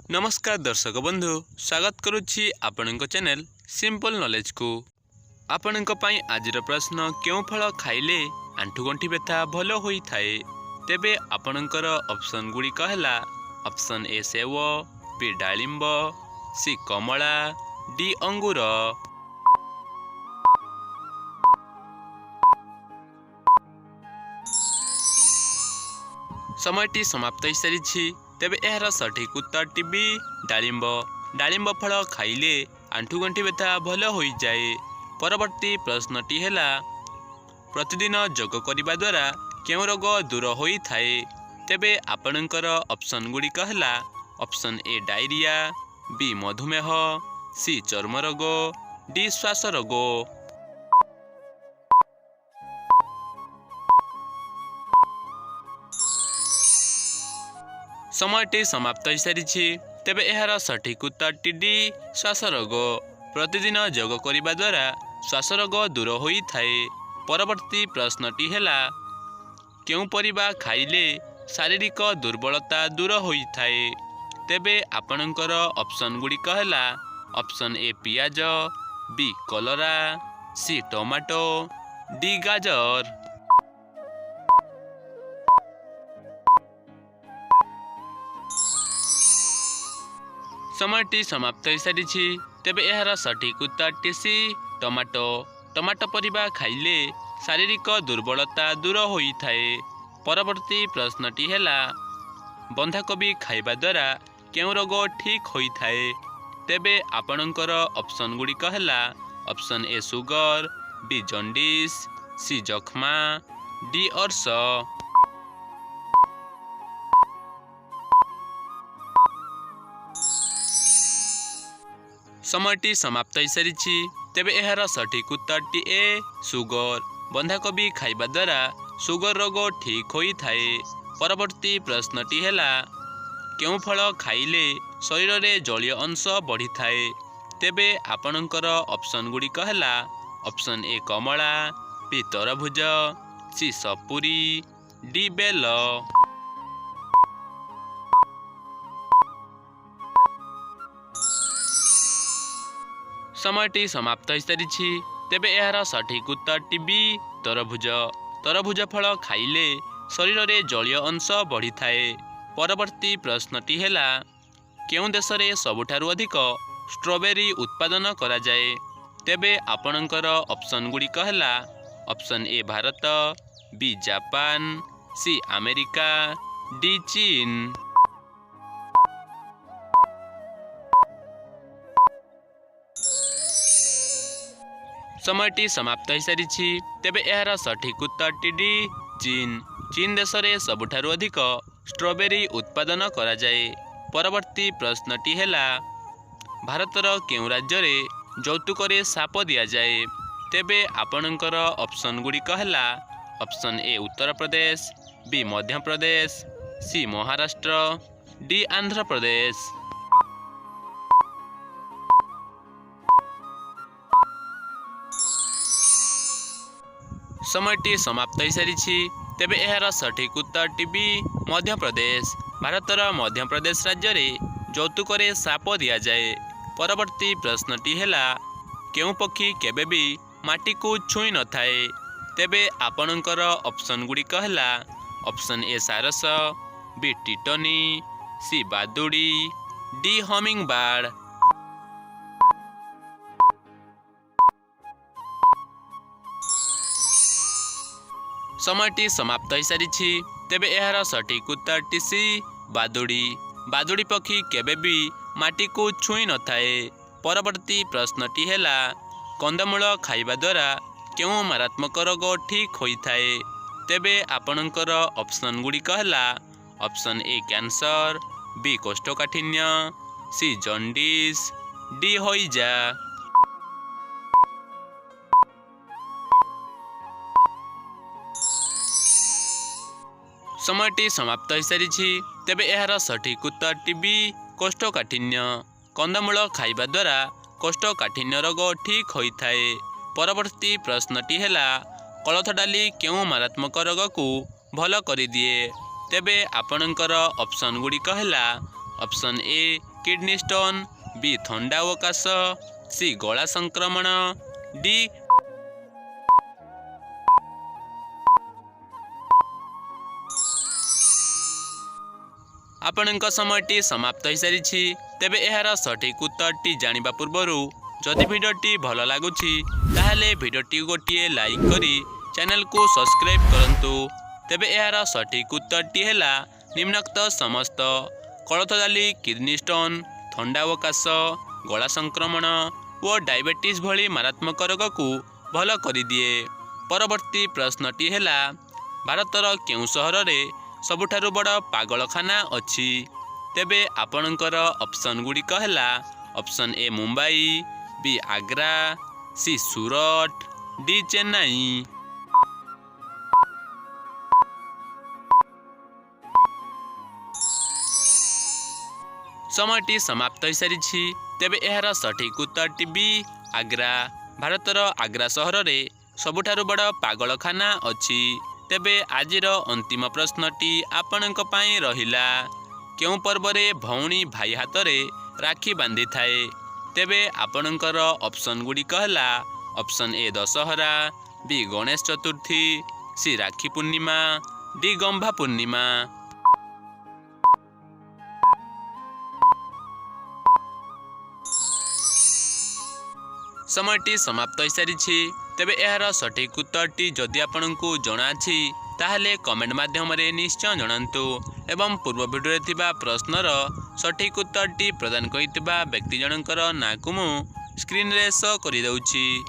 नमस्कार दर्शक बंधु, स्वागत करुच्ची आपणक चैनल सिंपल नॉलेज को। आपणक पई आजिर प्रश्न, केउ फल खाइले आंठुगंठी व्यथा भल होई थाए? तेबे आपणकर ऑप्शन गुड़िक हैला ऑप्शन ए सेव, बी डालिंब, सी कमला, डी अंगूर। समयटी समाप्त हो सारी। तेबे एहार सठिक उत्तर टी बी डालिंब। डालिंब फल खाइले आंठुगंठी व्यथा भल हो जाए। परवर्ती प्रश्नटी हैला, प्रतिदिन योग करिबा द्वारा केउ रोग दूर होई थाए? तेबे आपणकर ऑप्शन गुड़िक हैला ऑप्शन ए डायरिया, बी मधुमेह, सी चर्म रोग, डी श्वास रोग। समयटी समाप्त हो सारी। तेबे एहार सठिक उत्तर टी डी श्वास रोग। प्रतिदिन योग करिबा द्वारा श्वास रोग दूर होई थाए। परवर्ती प्रश्नटी हैला, केउ परिबा खाइले शारीरिक दुर्बलता दूर होई थाए? तेबे आपणकर ऑप्शन गुड़िक हैला ऑप्शन ए पियाज, बी कलरा, सी टमाटो, डी गाजर। समयटी समाप्त हो सारी। तेबे एहार सठिक उत्तर टी सी टमाटो। टमाटो परिबा खाइले शारीरिक दुर्बलता दूर होई थाए। परवर्ती प्रश्नटी हैला, बंधाकोबी खाइबा द्वारा केउ रोग ठीक होई थाए? तेबे आपणकर ऑप्शन गुड़िक हैला option A sugar, B jaundice, C जख्मा, डी अर्श। समयटी समाप्त हो सारी। तेबे एहार सठिक उत्तर टी ए सुगर। बंधाकोबी खाइबा द्वारा सुगर रोग ठीक होई थाए। परवर्ती प्रश्नटी हैला, केउ फल खाइले शरीर रे जलीय अंश बढ़ी थाए? तेबे आपणकर ऑप्शन गुड़िक हैला ऑप्शन ए कमला, बी तरभुज, सी सपुरी, डी बेल। समयटी समाप्त हो सारी। तेबे एहार सठिक उत्तर टी बी तरभुज। तरभुज फल खाइले शरीर रे जलीय अंश बढ़ी थाए। परवर्ती प्रश्नटी हैला, केउ देश रे सबुठारु अधिक स्ट्रॉबेरी उत्पादन करा जाए? तेबे आपणकर ऑप्शन गुड़िक हैला option A Bharat, B Japan, C America, D चीन। समयटी समाप्त हो सारी। तेबे एहार सठिक उत्तर टी डी चीन। चीन देश रे सबुठारु अधिक स्ट्रॉबेरी उत्पादन करा जाए। परवर्ती प्रश्नटी हैला, भारतर केउ राज्य रे यौतुक रे साप दिया जाए? तेबे आपणकर ऑप्शन गुड़िक हैला option A Uttar Pradesh, B Madhya Pradesh, C Maharashtra, D Andhra Pradesh. समयटी समाप्त हो सारी। तेबे एहार सठिक उत्तर टी बी मध्य प्रदेश। भारतर मध्य प्रदेश राज्य रे यौतुक रे साप दिया जाए। परवर्ती प्रश्नटी हैला, केउ पक्षी केबे भी माटी को छुई न थाए? तेबे आपणकर ऑप्शन गुड़िक हैला ऑप्शन ए सारस, बी टिटनी, सी बादुड़ी, डी हमिंग बर्ड। समयटी समाप्त हो सारी। तेबे एहार सठिक उत्तर टी सी बादुड़ी। बादुड़ी पक्षी केबे भी माटी को छुई न थाए। परवर्ती प्रश्नटी हैला, कंदमूल खाइबा द्वारा केउ मारात्मक रोग ठीक होई थाए? तेबे आपणकर ऑप्शन गुड़िक हैला ऑप्शन ए कैंसर, बी कोष्ठकाठिन्य, सी जॉन्डिस, डी हइजा। समयटी समाप्त हो सारी। तेबे एहार सठिक उत्तर टी बी कोष्ठकाठिन्य। कंदमूल खाइबा द्वारा कोष्ठकाठिन्य रोग ठीक होई थाए। परवर्ती प्रश्नटी हैला, कोलथ डाली केउ मारात्मक रोग को भल करि दिए? तेबे आपणकर ऑप्शन गुड़िक हैला option A kidney stone, B थंडा ओ काश, सी गला संक्रमण, डी आपणଙ୍କ समयटी समाप्त हो सारी। तेबे यार सठिक उत्तरटी जानिबा पूर्वरु जदि भिडियोटी भल लगुछि ताहले भिडियोटी गोटे लाइक करी चैनल को सब्सक्राइब करंतु। तेबे यार सठिक उत्तरटी हैला निम्नोक्त समस्त कोलथ डाली किडनी स्टोन, थंडा ओ काश, गला संक्रमण और डायबिटीज भली मारात्मक रोग को भल करि दिए। परवर्ती प्रश्नटी हैला भारतर केउ सहर रे सबुठारु बड़ पागलखाना अछि? तेबे आपणकर ऑप्शन गुड़िक हैला option A Mumbai, B Agra, C Surat, D Chennai. समयटी समाप्त हो सारी। तेबे यार सठिक उत्तरटी बी आग्रा। भारतर आग्रा सहर रे सबुठारु बड़ पागलखाना अछि। तेबे आजिर अंतिम प्रश्नटी आपणक पई रहिला केउ पर्व रे भौणी भाई हाथ रे राखी बांधि थाए? तेबे आपणकर ऑप्शन गुड़िक हैला option A Dussehra, B Ganesh Chaturthi, C Rakhi Purnima, D Gamha Purnima. समयटी समाप्त हो सारी। तेबे यार सठिक उत्तरटी जदि आपंक जना अछि ताहले कमेंट माध्यम रे निश्चय जणांतु एवं पूर्व भिडियो थिबा प्रश्नर सठिक उत्तरटी प्रदान करितबा व्यक्ति जनकर ना को मु स्क्रीन रे शो करि दउछि।